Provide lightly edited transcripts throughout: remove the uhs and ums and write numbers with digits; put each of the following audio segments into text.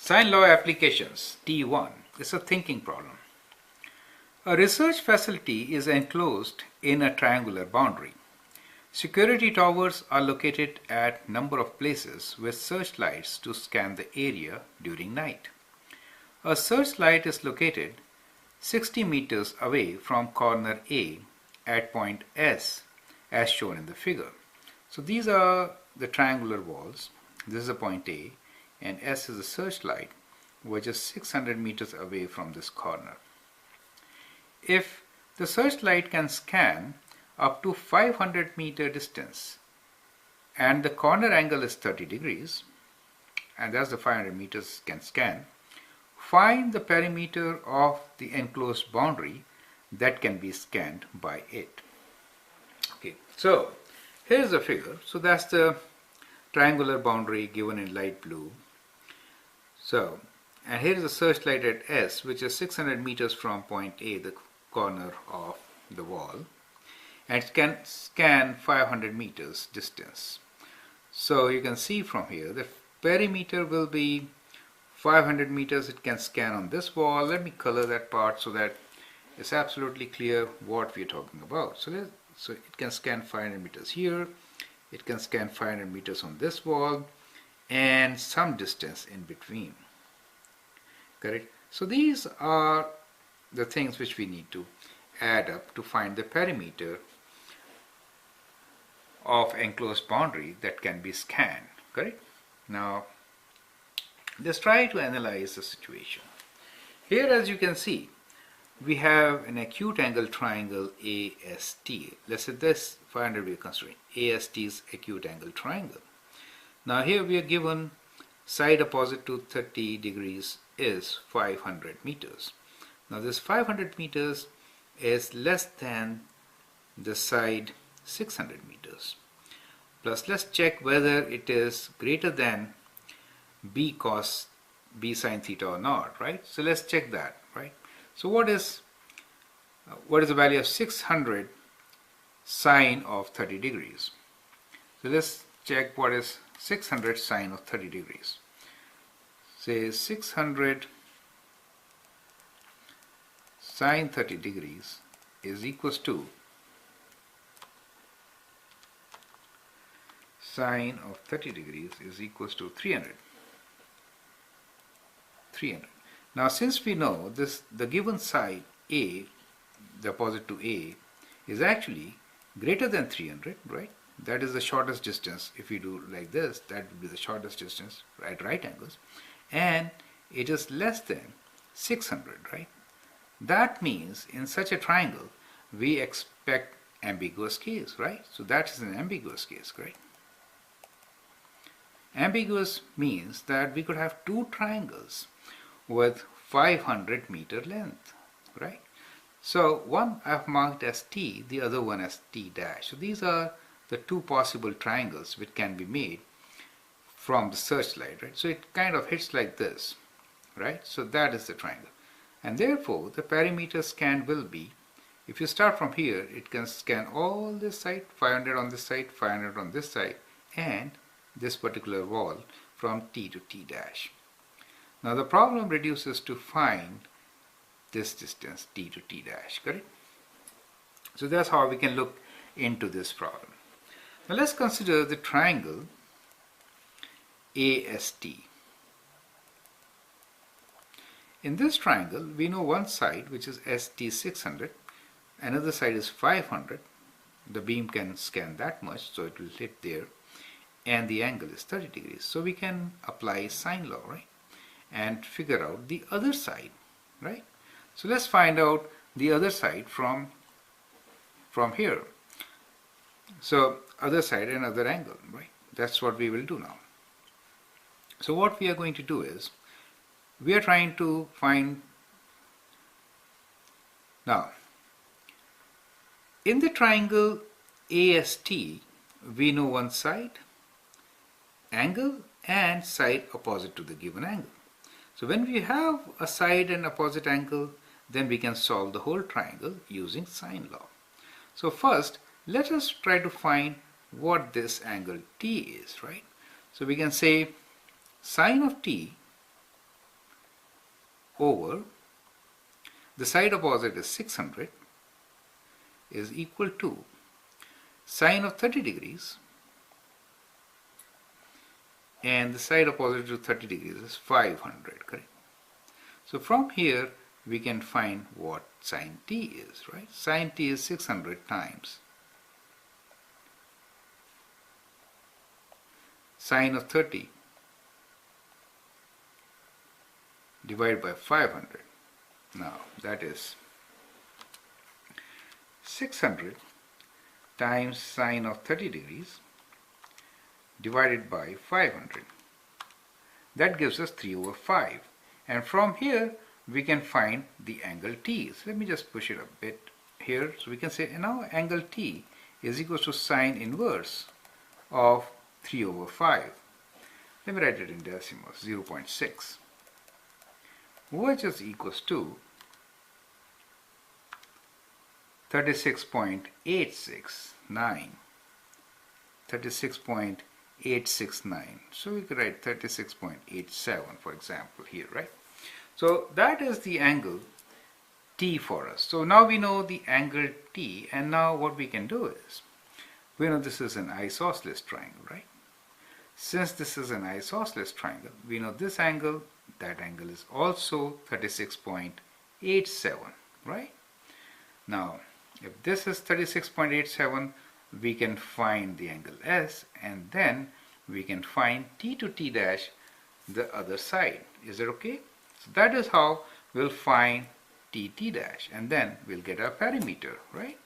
Sine law applications, T1. It's a thinking problem. A research facility is enclosed in a triangular boundary. Security towers are located at number of places with searchlights to scan the area during night. A searchlight is located 60 meters away from corner A at point S as shown in the figure. So these are the triangular walls. This is a point A and S is a searchlight which is 600 meters away from this corner. If the searchlight can scan up to 500 meter distance and the corner angle is 30 degrees, and that's the 500 meters can scan, find the perimeter of the enclosed boundary that can be scanned by it. Okay, so here's the figure. So that's the triangular boundary given in light blue. So, and here is the searchlight at S, which is 600 meters from point A, the corner of the wall, and it can scan 500 meters distance. So you can see from here the perimeter will be 500 meters. It can scan on this wall. Let me color that part so that it's absolutely clear what we're talking about. So it can scan 500 meters here. It can scan 500 meters on this wall and some distance in between. Correct? So these are the things which we need to add up to find the perimeter of enclosed boundary that can be scanned. Correct? Now let's try to analyze the situation. Here, as you can see, we have an acute angle triangle AST. Let's say this 500 we are considering. AST is acute angle triangle. Now here we are given side opposite to 30 degrees is 500 meters. Now this 500 meters is less than the side 600 meters. Plus let's check whether it is greater than B cos B sine theta or not, right? So let's check that, right? So what is the value of 600 sine of 30 degrees? So let's check what is 600 sine of 30 degrees. Say 600 sine 30 degrees is equals to sine of 30 degrees is equals to 300. Now since we know this, the given side A, the opposite to A, is actually greater than 300, right? That is the shortest distance. If we do like this, that would be the shortest distance at right angles, and it is less than 600, right? That means in such a triangle we expect ambiguous case, right? So that is an ambiguous case, right? Ambiguous means that we could have two triangles with 500 meter length, right? So one I've marked as T, the other one as T dash. So these are the two possible triangles which can be made from the searchlight, right? So it kind of hits like this, right? So that is the triangle. And therefore the perimeter scanned will be, if you start from here, it can scan all this side, 500 on this side, 500 on this side, and this particular wall from T to T dash. Now the problem reduces to find this distance T to T dash, correct? So that's how we can look into this problem. Now let's consider the triangle AST. In this triangle we know one side, which is ST 600, another side is 500. The beam can scan that much, so it will hit there, and the angle is 30 degrees. So we can apply sine law, right, and figure out the other side, right? So let's find out the other side from here. So other side and other angle, right? That's what we will do now. So what we are going to do is, we are trying to find, now in the triangle AST we know one side, angle, and side opposite to the given angle. So when we have a side and opposite angle, then we can solve the whole triangle using sine law. So first let us try to find what this angle T is, right? So we can say sine of T over the side opposite is 600 is equal to sine of 30 degrees, and the side opposite to 30 degrees is 500, correct? So from here we can find what sine t is, right? Sine t is 600 times sine of 30 divided by 500. Now that is 600 times sine of 30 degrees divided by 500. That gives us 3 over 5. And from here we can find the angle t. So let me just push it a bit here. So we can say now angle t is equal to sine inverse of 3 over 5. Let me write it in decimals, 0.6, which is equals to 36.869. 36.869. So we could write 36.87 for example here, right? So that is the angle t for us. So now we know the angle t, and now what we can do is, we know this is an isosceles triangle, right? Since this is an isosceles triangle, we know this angle, that angle is also 36.87, right? Now, if this is 36.87, we can find the angle S, and then we can find t to t dash the other side. Is that okay? So that is how we'll find t dash, and then we'll get our perimeter, right?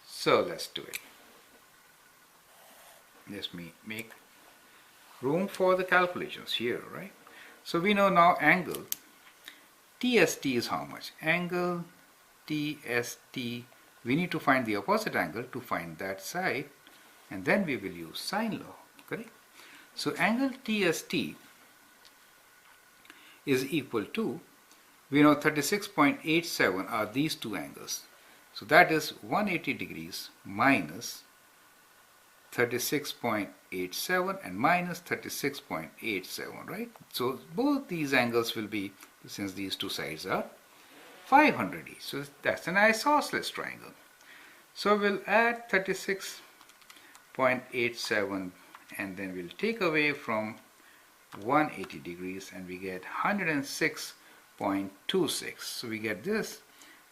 So let's do it. Let me make room for the calculations here, right? So we know now angle TST is how much? Angle TST, we need to find the opposite angle to find that side, and then we will use sine law, correct? So angle TST is equal to, we know 36.87 are these two angles. So that is 180 degrees minus 36.87 and minus 36.87, right? So both these angles will be, since these two sides are 500 each. So that's an isosceles triangle. So we'll add 36.87 and then we'll take away from 180 degrees and we get 106.26. So we get this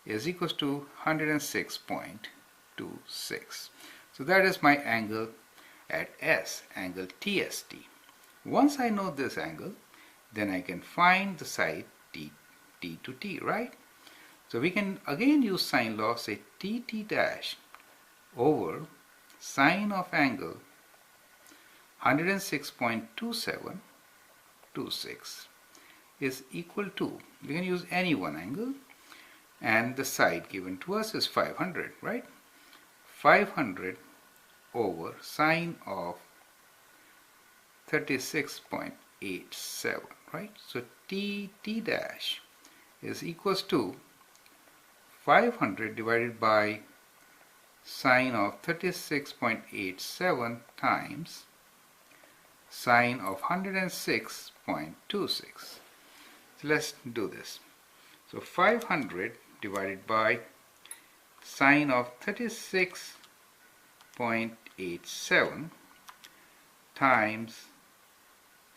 is equals to 106.26. So that is my angle at S, angle TST. Once I know this angle, then I can find the side T to T, right? So we can again use sine law, say T dash over sine of angle 106.2726 is equal to, we can use any one angle, and the side given to us is 500, right? 500 over sine of 36.87, right? So T dash is equals to 500 divided by sine of 36.87 times sine of 106.26. So let's do this. So 500 divided by sine of 36.87 times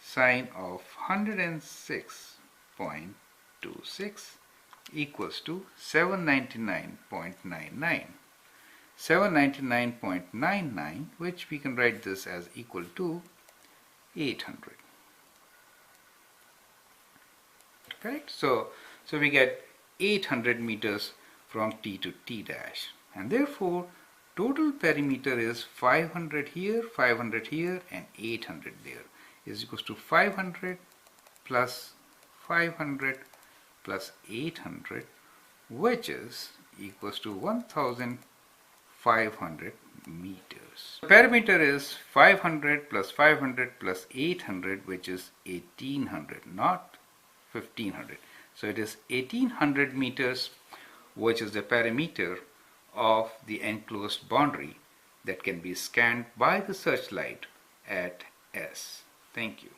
sine of 106.26 equals to 799.99. 799.99, which we can write this as equal to 800. Correct? So we get 800 meters from T to T dash, and therefore total perimeter is 500 here, and 800 there, is equals to 500 plus 500 plus 800, which is equals to 1500 meters. The perimeter is 500 plus 500 plus 800, which is 1800, not 1500. So it is 1800 meters, which is the perimeter of the enclosed boundary that can be scanned by the searchlight at S. Thank you.